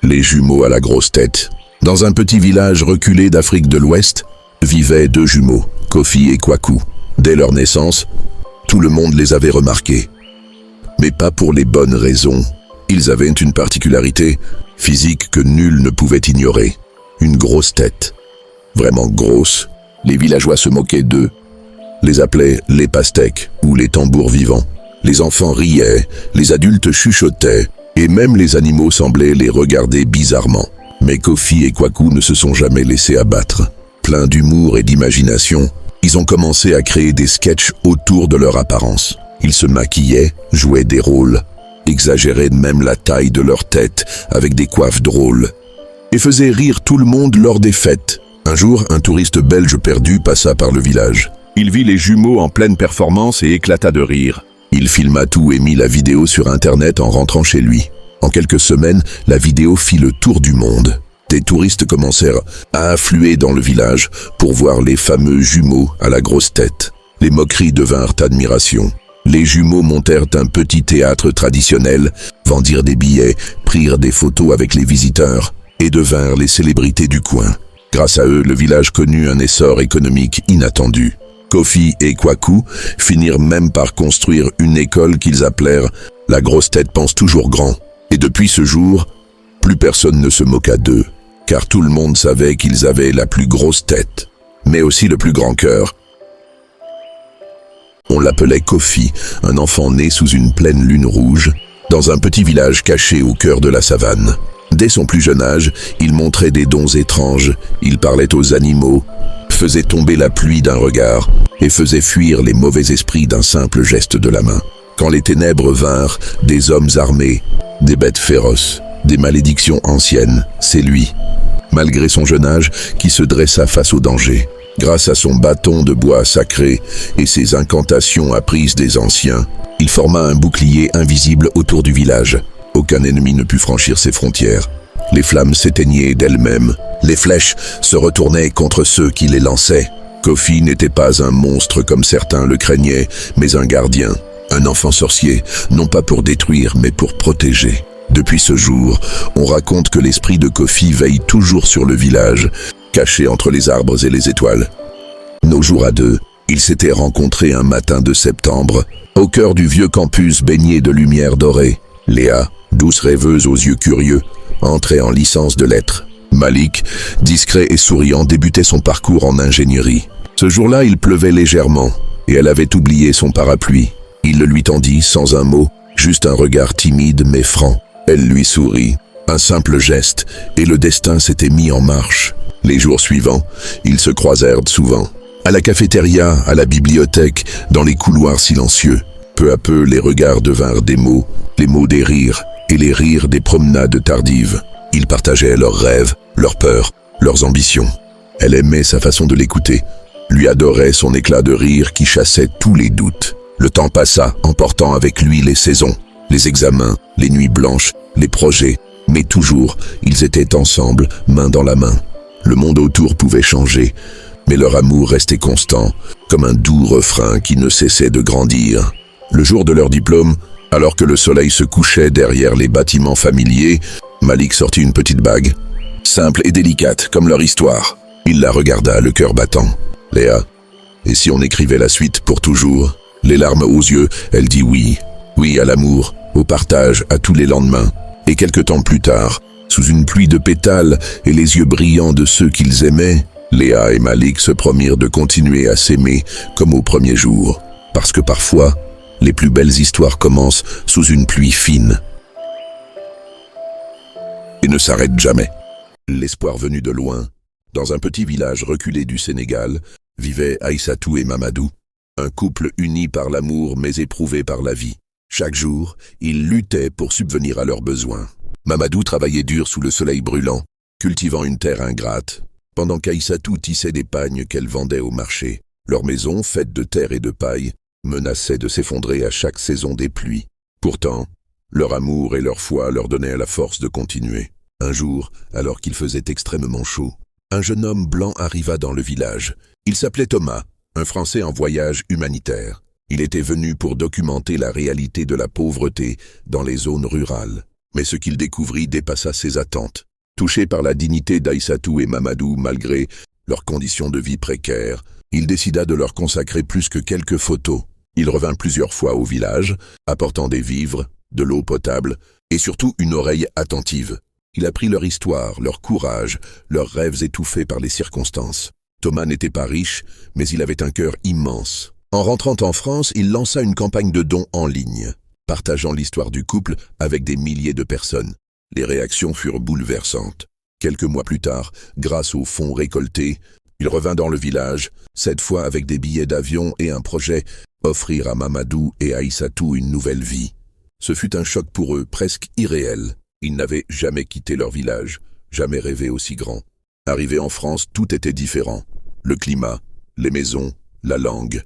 Les jumeaux à la grosse tête. Dans un petit village reculé d'Afrique de l'Ouest, vivaient deux jumeaux, Kofi et Kwaku. Dès leur naissance, tout le monde les avait remarqués. Mais pas pour les bonnes raisons. Ils avaient une particularité physique que nul ne pouvait ignorer. Une grosse tête. Vraiment grosse. Les villageois se moquaient d'eux, les appelaient les pastèques ou les tambours vivants. Les enfants riaient, les adultes chuchotaient, et même les animaux semblaient les regarder bizarrement. Mais Kofi et Kwaku ne se sont jamais laissés abattre. Pleins d'humour et d'imagination, ils ont commencé à créer des sketchs autour de leur apparence. Ils se maquillaient, jouaient des rôles, exagéraient même la taille de leur tête avec des coiffes drôles, et faisaient rire tout le monde lors des fêtes. Un jour, un touriste belge perdu passa par le village. Il vit les jumeaux en pleine performance et éclata de rire. Il filma tout et mit la vidéo sur Internet en rentrant chez lui. En quelques semaines, la vidéo fit le tour du monde. Des touristes commencèrent à affluer dans le village pour voir les fameux jumeaux à la grosse tête. Les moqueries devinrent admiration. Les jumeaux montèrent un petit théâtre traditionnel, vendirent des billets, prirent des photos avec les visiteurs et devinrent les célébrités du coin. Grâce à eux, le village connut un essor économique inattendu. Kofi et Kwaku finirent même par construire une école qu'ils appelèrent « La grosse tête pense toujours grand ». Et depuis ce jour, plus personne ne se moqua d'eux, car tout le monde savait qu'ils avaient la plus grosse tête, mais aussi le plus grand cœur. On l'appelait Kofi, un enfant né sous une pleine lune rouge, dans un petit village caché au cœur de la savane. Dès son plus jeune âge, il montrait des dons étranges, il parlait aux animaux, faisait tomber la pluie d'un regard et faisait fuir les mauvais esprits d'un simple geste de la main. Quand les ténèbres vinrent, des hommes armés, des bêtes féroces, des malédictions anciennes, c'est lui, malgré son jeune âge, qui se dressa face au danger. Grâce à son bâton de bois sacré et ses incantations apprises des anciens, il forma un bouclier invisible autour du village. Aucun ennemi ne put franchir ses frontières. Les flammes s'éteignaient d'elles-mêmes. Les flèches se retournaient contre ceux qui les lançaient. Kofi n'était pas un monstre comme certains le craignaient, mais un gardien, un enfant sorcier, non pas pour détruire, mais pour protéger. Depuis ce jour, on raconte que l'esprit de Kofi veille toujours sur le village, caché entre les arbres et les étoiles. Nos jours à deux, ils s'étaient rencontrés un matin de septembre, au cœur du vieux campus baigné de lumière dorée. Léa, douce rêveuse aux yeux curieux, entrait en licence de lettres. Malik, discret et souriant, débutait son parcours en ingénierie. Ce jour-là, il pleuvait légèrement, et elle avait oublié son parapluie. Il le lui tendit sans un mot, juste un regard timide mais franc. Elle lui sourit, un simple geste, et le destin s'était mis en marche. Les jours suivants, ils se croisèrent souvent. À la cafétéria, à la bibliothèque, dans les couloirs silencieux. Peu à peu, les regards devinrent des mots, les mots des rires, et les rires des promenades tardives. Ils partageaient leurs rêves, leurs peurs, leurs ambitions. Elle aimait sa façon de l'écouter, lui adorait son éclat de rire qui chassait tous les doutes. Le temps passa, emportant avec lui les saisons, les examens, les nuits blanches, les projets, mais toujours, ils étaient ensemble, main dans la main. Le monde autour pouvait changer, mais leur amour restait constant, comme un doux refrain qui ne cessait de grandir. Le jour de leur diplôme, alors que le soleil se couchait derrière les bâtiments familiers, Malik sortit une petite bague, simple et délicate comme leur histoire. Il la regarda, le cœur battant. « Léa, et si on écrivait la suite pour toujours ?» Les larmes aux yeux, elle dit oui. Oui à l'amour, au partage, à tous les lendemains. Et quelque temps plus tard, sous une pluie de pétales et les yeux brillants de ceux qu'ils aimaient, Léa et Malik se promirent de continuer à s'aimer comme au premier jour. Parce que parfois, les plus belles histoires commencent sous une pluie fine et ne s'arrêtent jamais. L'espoir venu de loin, dans un petit village reculé du Sénégal, vivaient Aïssatou et Mamadou, un couple uni par l'amour mais éprouvé par la vie. Chaque jour, ils luttaient pour subvenir à leurs besoins. Mamadou travaillait dur sous le soleil brûlant, cultivant une terre ingrate, pendant qu'Aïssatou tissait des pagnes qu'elle vendait au marché. Leur maison, faite de terre et de paille, menaçait de s'effondrer à chaque saison des pluies. Pourtant, leur amour et leur foi leur donnaient la force de continuer. Un jour, alors qu'il faisait extrêmement chaud, un jeune homme blanc arriva dans le village. Il s'appelait Thomas, un Français en voyage humanitaire. Il était venu pour documenter la réalité de la pauvreté dans les zones rurales. Mais ce qu'il découvrit dépassa ses attentes. Touché par la dignité d'Aïssatou et Mamadou malgré leurs conditions de vie précaires, il décida de leur consacrer plus que quelques photos. Il revint plusieurs fois au village, apportant des vivres, de l'eau potable et surtout une oreille attentive. Il apprit leur histoire, leur courage, leurs rêves étouffés par les circonstances. Thomas n'était pas riche, mais il avait un cœur immense. En rentrant en France, il lança une campagne de dons en ligne, partageant l'histoire du couple avec des milliers de personnes. Les réactions furent bouleversantes. Quelques mois plus tard, grâce aux fonds récoltés, il revint dans le village, cette fois avec des billets d'avion et un projet, offrir à Mamadou et Aïssatou une nouvelle vie. Ce fut un choc pour eux, presque irréel. Ils n'avaient jamais quitté leur village, jamais rêvé aussi grand. Arrivés en France, tout était différent. Le climat, les maisons, la langue.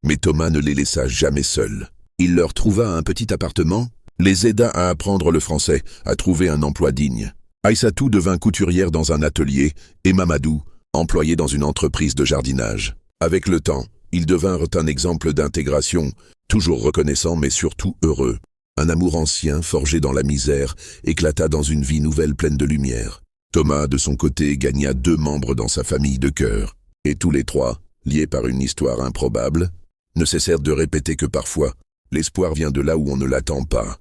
Mais Thomas ne les laissa jamais seuls. Il leur trouva un petit appartement, les aida à apprendre le français, à trouver un emploi digne. Aïssatou devint couturière dans un atelier et Mamadou, employé dans une entreprise de jardinage. Avec le temps, ils devinrent un exemple d'intégration, toujours reconnaissant mais surtout heureux. Un amour ancien, forgé dans la misère, éclata dans une vie nouvelle pleine de lumière. Thomas, de son côté, gagna 2 membres dans sa famille de cœur. Et tous les 3, liés par une histoire improbable, ne cessèrent de répéter que parfois, l'espoir vient de là où on ne l'attend pas.